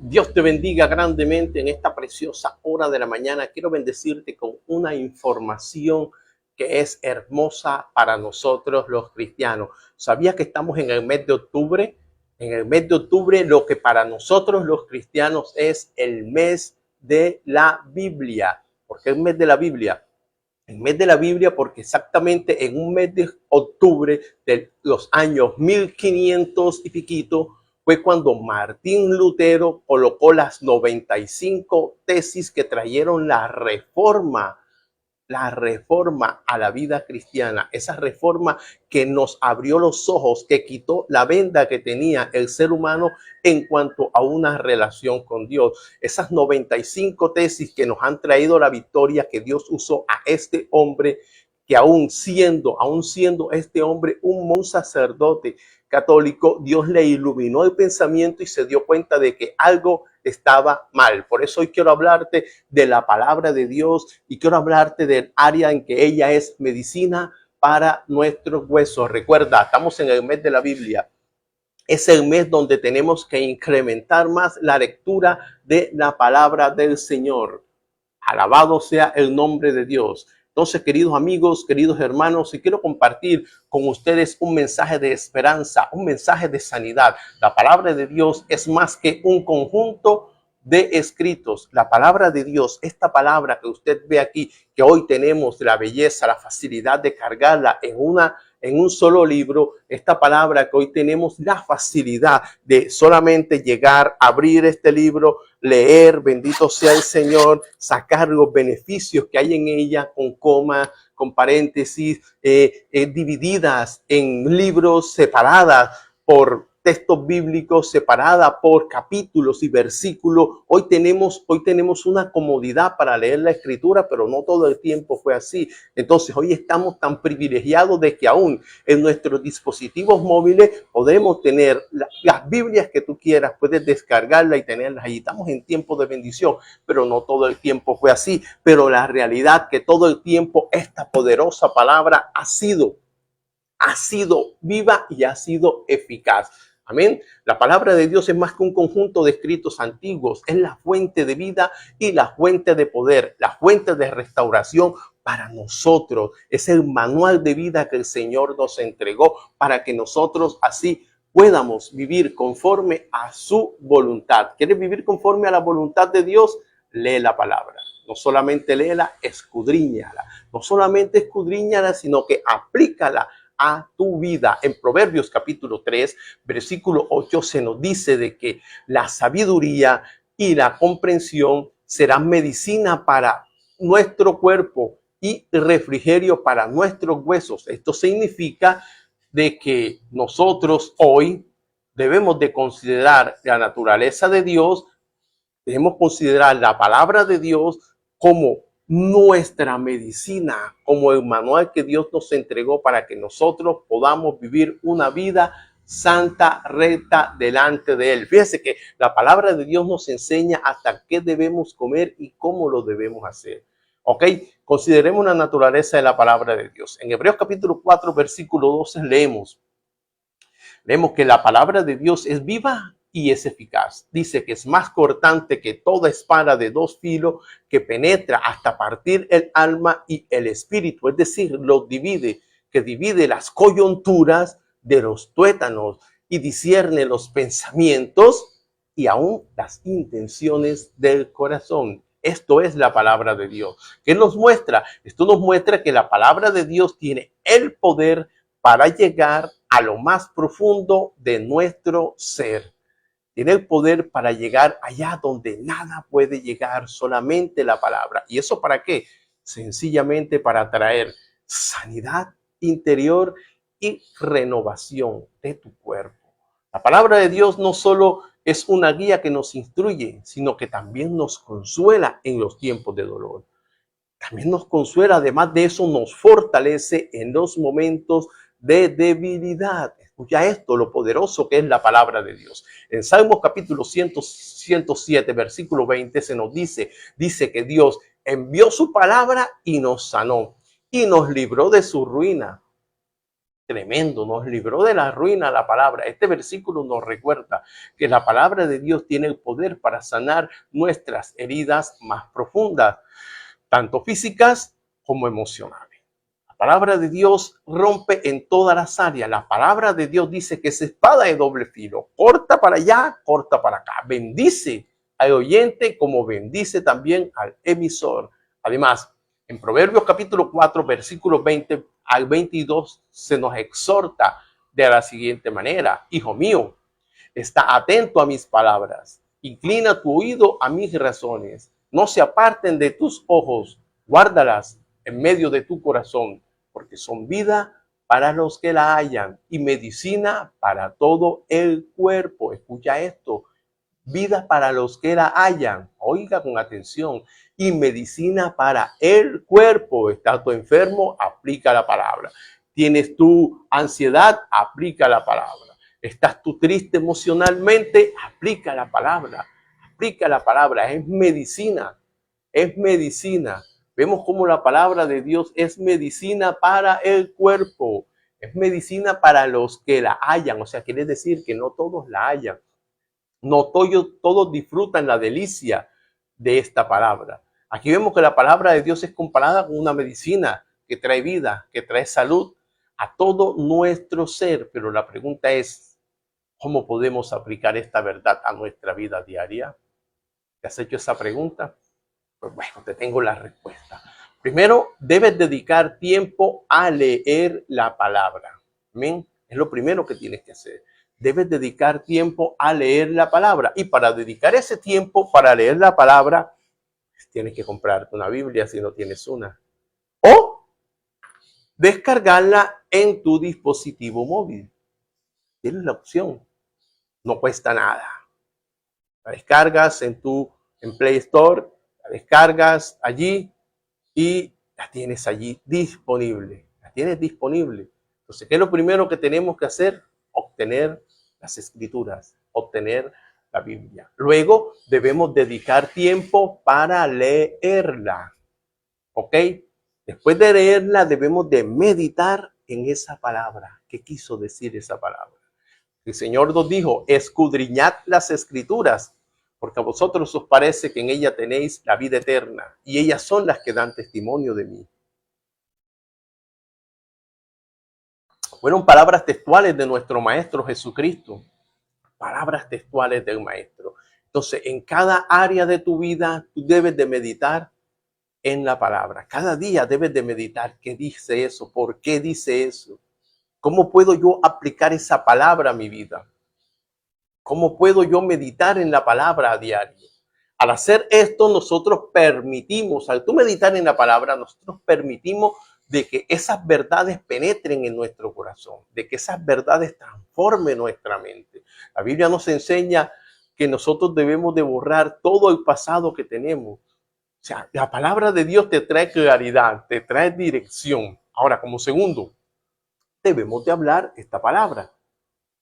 Dios te bendiga grandemente en esta preciosa hora de la mañana. Quiero bendecirte con una información que es hermosa para nosotros los cristianos. ¿Sabías que estamos en el mes de octubre? En el mes de octubre, lo que para nosotros los cristianos es el mes de la Biblia. ¿Por qué el mes de la Biblia? El mes de la Biblia porque exactamente en un mes de octubre de los años 1500 y piquito fue cuando Martín Lutero colocó las 95 tesis que trajeron la reforma a la vida cristiana, esa reforma que nos abrió los ojos, que quitó la venda que tenía el ser humano en cuanto a una relación con Dios. Esas 95 tesis que nos han traído la victoria, que Dios usó a este hombre, que aún siendo este hombre un sacerdote católico, Dios le iluminó el pensamiento y se dio cuenta de que algo estaba mal. Por eso hoy quiero hablarte de la palabra de Dios y quiero hablarte del área en que ella es medicina para nuestros huesos. Recuerda, estamos en el mes de la Biblia. Es el mes donde tenemos que incrementar más la lectura de la palabra del Señor. Alabado sea el nombre de Dios. Entonces, queridos amigos, queridos hermanos, y quiero compartir con ustedes un mensaje de esperanza, un mensaje de sanidad. La palabra de Dios es más que un conjunto de escritos. La palabra de Dios, esta palabra que usted ve aquí, que hoy tenemos la belleza, la facilidad de cargarla en un solo libro, esta palabra que hoy tenemos la facilidad de solamente llegar, abrir este libro, leer, bendito sea el Señor, sacar los beneficios que hay en ella con coma, con paréntesis, divididas en libros, separadas por textos bíblicos, separada por capítulos y versículos. Hoy tenemos una comodidad para leer la escritura, pero no todo el tiempo fue así. Entonces hoy estamos tan privilegiados de que aún en nuestros dispositivos móviles podemos tener las Biblias que tú quieras, puedes descargarla y tenerlas ahí. Estamos en tiempo de bendición, pero no todo el tiempo fue así. Pero la realidad que todo el tiempo esta poderosa palabra ha sido viva y ha sido eficaz. Amén. La palabra de Dios es más que un conjunto de escritos antiguos. Es la fuente de vida y la fuente de poder, la fuente de restauración para nosotros. Es el manual de vida que el Señor nos entregó para que nosotros así podamos vivir conforme a su voluntad. ¿Quieres vivir conforme a la voluntad de Dios? Lee la palabra. No solamente léela, escudriñala. No solamente escudriñala, sino que aplícala a tu vida. En Proverbios capítulo 3, versículo 8 se nos dice de que la sabiduría y la comprensión serán medicina para nuestro cuerpo y refrigerio para nuestros huesos. Esto significa de que nosotros hoy debemos de considerar la naturaleza de Dios, debemos considerar la palabra de Dios como nuestra medicina, como el manual que Dios nos entregó para que nosotros podamos vivir una vida santa, recta delante de Él. Fíjense que la palabra de Dios nos enseña hasta qué debemos comer y cómo lo debemos hacer. ¿Ok? Consideremos la naturaleza de la palabra de Dios. En Hebreos capítulo 4, versículo 12 leemos que la palabra de Dios es viva y es eficaz. Dice que es más cortante que toda espada de dos filos, que penetra hasta partir el alma y el espíritu, es decir, que divide las coyunturas de los tuétanos y discierne los pensamientos y aún las intenciones del corazón. Esto es la palabra de Dios. ¿Qué nos muestra? Esto nos muestra que la palabra de Dios tiene el poder para llegar a lo más profundo de nuestro ser. Tiene el poder para llegar allá donde nada puede llegar, solamente la palabra. ¿Y eso para qué? Sencillamente para traer sanidad interior y renovación de tu cuerpo. La palabra de Dios no solo es una guía que nos instruye, sino que también nos consuela en los tiempos de dolor. También nos consuela, además de eso, nos fortalece en los momentos de debilidad. Escucha esto, lo poderoso que es la palabra de Dios. En Salmos capítulo 107, versículo 20, se nos dice que Dios envió su palabra y nos sanó y nos libró de su ruina. Tremendo, nos libró de la ruina la palabra. Este versículo nos recuerda que la palabra de Dios tiene el poder para sanar nuestras heridas más profundas, tanto físicas como emocionales. La palabra de Dios rompe en todas las áreas. La palabra de Dios dice que es espada de doble filo, corta para allá, corta para acá. Bendice al oyente como bendice también al emisor. Además, en Proverbios capítulo 4, versículos 20 al 22, se nos exhorta de la siguiente manera: hijo mío, está atento a mis palabras, inclina tu oído a mis razones, no se aparten de tus ojos, guárdalas en medio de tu corazón, porque son vida para los que la hallan y medicina para todo el cuerpo. Escucha esto: vida para los que la hallan. Oiga con atención. Y medicina para el cuerpo. ¿Estás tú enfermo? Aplica la palabra. ¿Tienes tu ansiedad? Aplica la palabra. ¿Estás tú triste emocionalmente? Aplica la palabra. Aplica la palabra. Es medicina. Es medicina. Vemos cómo la palabra de Dios es medicina para el cuerpo. Es medicina para los que la hallan. O sea, quiere decir que no todos la hallan. No todos disfrutan la delicia de esta palabra. Aquí vemos que la palabra de Dios es comparada con una medicina que trae vida, que trae salud a todo nuestro ser. Pero la pregunta es, ¿cómo podemos aplicar esta verdad a nuestra vida diaria? ¿Te has hecho esa pregunta? Pues bueno, te tengo la respuesta. Primero, debes dedicar tiempo a leer la palabra. ¿Amén? Es lo primero que tienes que hacer. Debes dedicar tiempo a leer la palabra. Y para dedicar ese tiempo para leer la palabra, tienes que comprarte una Biblia si no tienes una. O descargarla en tu dispositivo móvil. Tienes la opción. No cuesta nada. La descargas en Play Store, la descargas allí y la tienes allí disponible. La tienes disponible. Entonces, ¿qué es lo primero que tenemos que hacer? Obtener las escrituras, obtener la Biblia. Luego debemos dedicar tiempo para leerla. ¿Ok? Después de leerla debemos de meditar en esa palabra. ¿Qué quiso decir esa palabra? El Señor nos dijo: escudriñad las escrituras, porque a vosotros os parece que en ella tenéis la vida eterna, y ellas son las que dan testimonio de mí. Fueron palabras textuales de nuestro Maestro Jesucristo. Palabras textuales del Maestro. Entonces, en cada área de tu vida, tú debes de meditar en la palabra. Cada día debes de meditar qué dice eso, por qué dice eso. ¿Cómo puedo yo aplicar esa palabra a mi vida? ¿Cómo puedo yo meditar en la palabra a diario? Al hacer esto, nosotros permitimos, al tú meditar en la palabra, nosotros permitimos de que esas verdades penetren en nuestro corazón, de que esas verdades transformen nuestra mente. La Biblia nos enseña que nosotros debemos de borrar todo el pasado que tenemos. O sea, la palabra de Dios te trae claridad, te trae dirección. Ahora, como segundo, debemos de hablar esta palabra.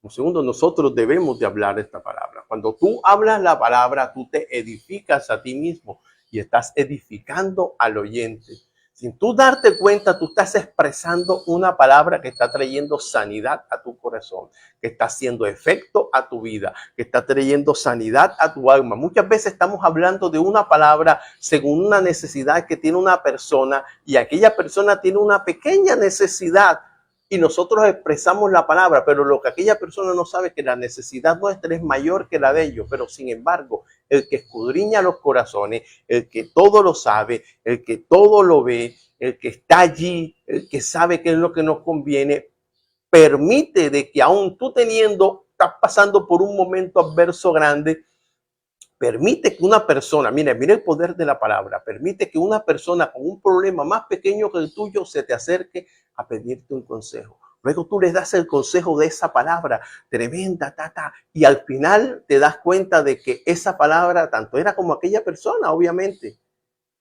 Como segundo, nosotros debemos de hablar esta palabra. Cuando tú hablas la palabra, tú te edificas a ti mismo y estás edificando al oyente. Sin tú darte cuenta, tú estás expresando una palabra que está trayendo sanidad a tu corazón, que está haciendo efecto a tu vida, que está trayendo sanidad a tu alma. Muchas veces estamos hablando de una palabra según una necesidad que tiene una persona, y aquella persona tiene una pequeña necesidad y nosotros expresamos la palabra, pero lo que aquella persona no sabe es que la necesidad nuestra es mayor que la de ellos. Pero sin embargo, el que escudriña los corazones, el que todo lo sabe, el que todo lo ve, el que está allí, el que sabe qué es lo que nos conviene, permite de que aún tú estás pasando por un momento adverso grande, permite que una persona, mira el poder de la palabra, permite que una persona con un problema más pequeño que el tuyo se te acerque a pedirte un consejo. Luego tú le das el consejo de esa palabra tremenda, y al final te das cuenta de que esa palabra tanto era como aquella persona, obviamente,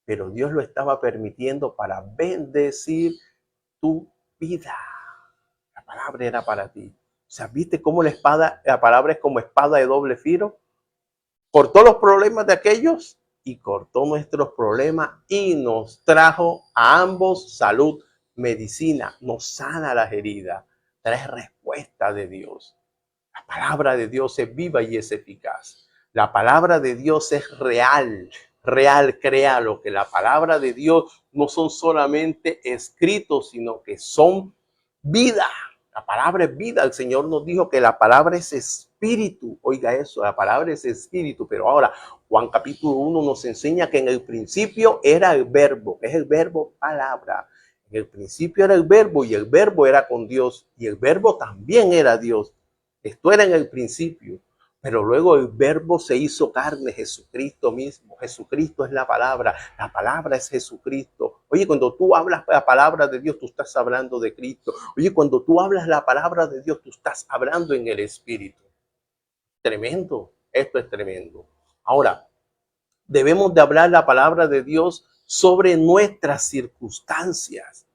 pero Dios lo estaba permitiendo para bendecir tu vida. La palabra era para ti. O sea, ¿viste cómo la palabra es como espada de doble filo? Cortó los problemas de aquellos y cortó nuestros problemas y nos trajo a ambos salud, medicina, nos sana las heridas. trae respuesta de Dios. La palabra de Dios es viva y es eficaz. La palabra de Dios es real, real, créalo, que la palabra de Dios no son solamente escritos, sino que son vida. La palabra es vida. El Señor nos dijo que la palabra es espíritu. Oiga eso, la palabra es espíritu. Pero ahora, Juan capítulo 1 nos enseña que en el principio era el verbo, es el verbo palabra. En el principio era el verbo y el verbo era con Dios y el verbo también era Dios. Esto era en el principio, pero luego el verbo se hizo carne, Jesucristo mismo. Jesucristo es la palabra es Jesucristo. Oye, cuando tú hablas la palabra de Dios, tú estás hablando de Cristo. Oye, cuando tú hablas la palabra de Dios, tú estás hablando en el Espíritu. Tremendo, esto es tremendo. Ahora, debemos de hablar la palabra de Dios sobre nuestras circunstancias,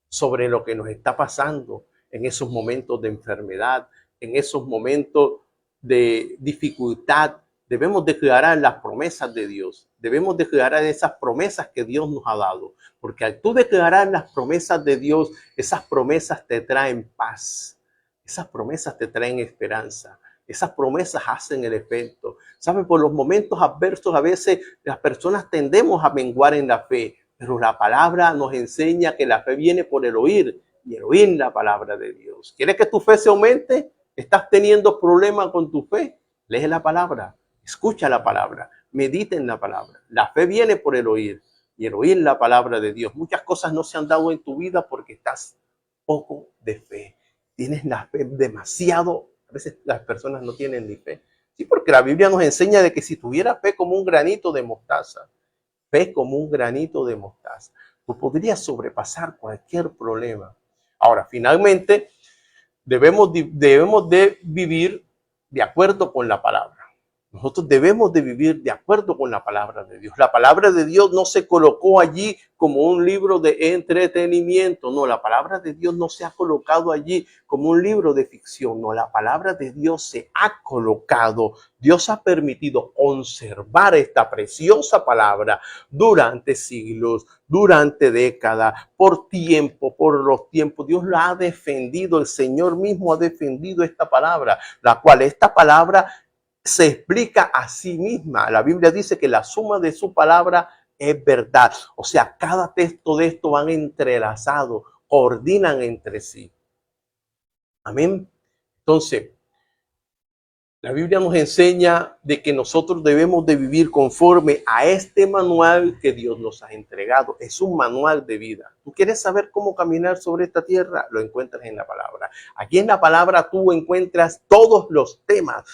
sobre lo que nos está pasando en esos momentos de enfermedad, en esos momentos de dificultad. Debemos declarar las promesas de Dios. Debemos declarar esas promesas que Dios nos ha dado. Porque al tú declarar las promesas de Dios, esas promesas te traen paz. Esas promesas te traen esperanza. Esas promesas hacen el efecto. ¿Saben? Por los momentos adversos, a veces las personas tendemos a menguar en la fe. Pero la palabra nos enseña que la fe viene por el oír. Y el oír la palabra de Dios. ¿Quieres que tu fe se aumente? ¿Estás teniendo problemas con tu fe? Lee la palabra, escucha la palabra, medita en la palabra. La fe viene por el oír y el oír la palabra de Dios. Muchas cosas no se han dado en tu vida porque estás poco de fe. Tienes la fe demasiado. A veces las personas no tienen ni fe. Sí, porque la Biblia nos enseña de que si tuviera fe como un granito de mostaza, fe como un granito de mostaza, tú podrías sobrepasar cualquier problema. Ahora, finalmente, debemos de vivir de acuerdo con la palabra. Nosotros debemos de vivir de acuerdo con la palabra de Dios. La palabra de Dios no se colocó allí como un libro de entretenimiento. No, la palabra de Dios no se ha colocado allí como un libro de ficción. No, la palabra de Dios se ha colocado. Dios ha permitido conservar esta preciosa palabra durante siglos, durante décadas, por tiempo, por los tiempos. Dios la ha defendido. El Señor mismo ha defendido esta palabra, la cual esta palabra se explica a sí misma. La Biblia dice que la suma de su palabra es verdad. O sea, cada texto de esto van entrelazados, coordinan entre sí. Amén. Entonces, la Biblia nos enseña de que nosotros debemos de vivir conforme a este manual que Dios nos ha entregado. Es un manual de vida. ¿Tú quieres saber cómo caminar sobre esta tierra? Lo encuentras en la palabra. Aquí en la palabra tú encuentras todos los temas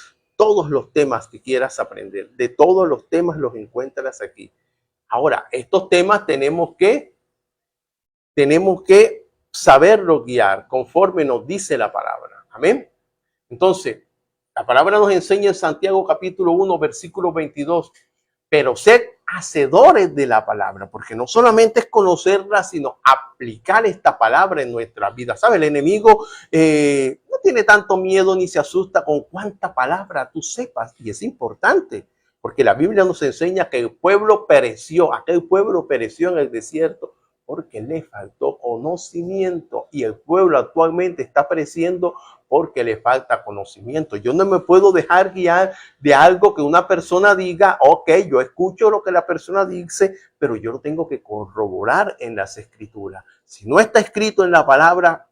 que quieras aprender. De todos los temas los encuentras aquí. Ahora, estos temas tenemos que saberlos guiar conforme nos dice la palabra. Amén. Entonces, la palabra nos enseña en Santiago capítulo 1, versículo 22, pero sed hacedores de la palabra, porque no solamente es conocerla, sino aplicar esta palabra en nuestra vida. ¿Sabe? El enemigo no tiene tanto miedo ni se asusta con cuánta palabra tú sepas, y es importante, porque la Biblia nos enseña que el pueblo pereció, aquel pueblo pereció en el desierto, porque le faltó conocimiento, y el pueblo actualmente está pereciendo porque le falta conocimiento. Yo no me puedo dejar guiar de algo que una persona diga. Ok, yo escucho lo que la persona dice, pero yo lo tengo que corroborar en las escrituras. Si no está escrito en la palabra,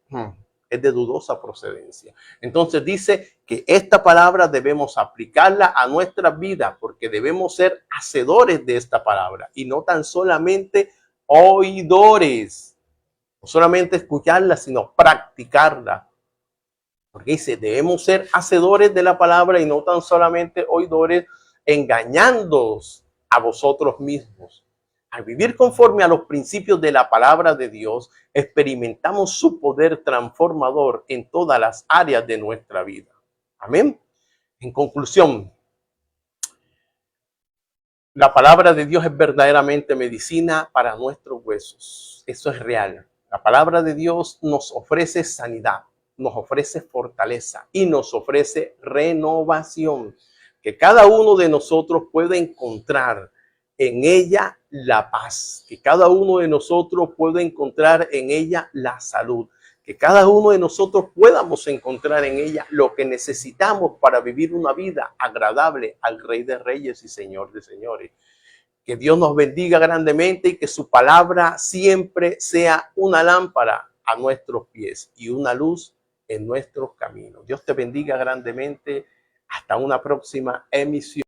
es de dudosa procedencia. Entonces dice que esta palabra debemos aplicarla a nuestra vida, porque debemos ser hacedores de esta palabra y no tan solamente oidores. No solamente escucharla, sino practicarla. Porque dice, debemos ser hacedores de la palabra y no tan solamente oidores, engañándoos a vosotros mismos. Al vivir conforme a los principios de la palabra de Dios, experimentamos su poder transformador en todas las áreas de nuestra vida. Amén. En conclusión, la palabra de Dios es verdaderamente medicina para nuestros huesos. Eso es real. La palabra de Dios nos ofrece sanidad, nos ofrece fortaleza y nos ofrece renovación. Que cada uno de nosotros pueda encontrar en ella la paz. Que cada uno de nosotros pueda encontrar en ella la salud. que cada uno de nosotros podamos encontrar en ella lo que necesitamos para vivir una vida agradable al Rey de Reyes y Señor de Señores. Que Dios nos bendiga grandemente y que su palabra siempre sea una lámpara a nuestros pies y una luz en nuestros caminos. Dios te bendiga grandemente. Hasta una próxima emisión.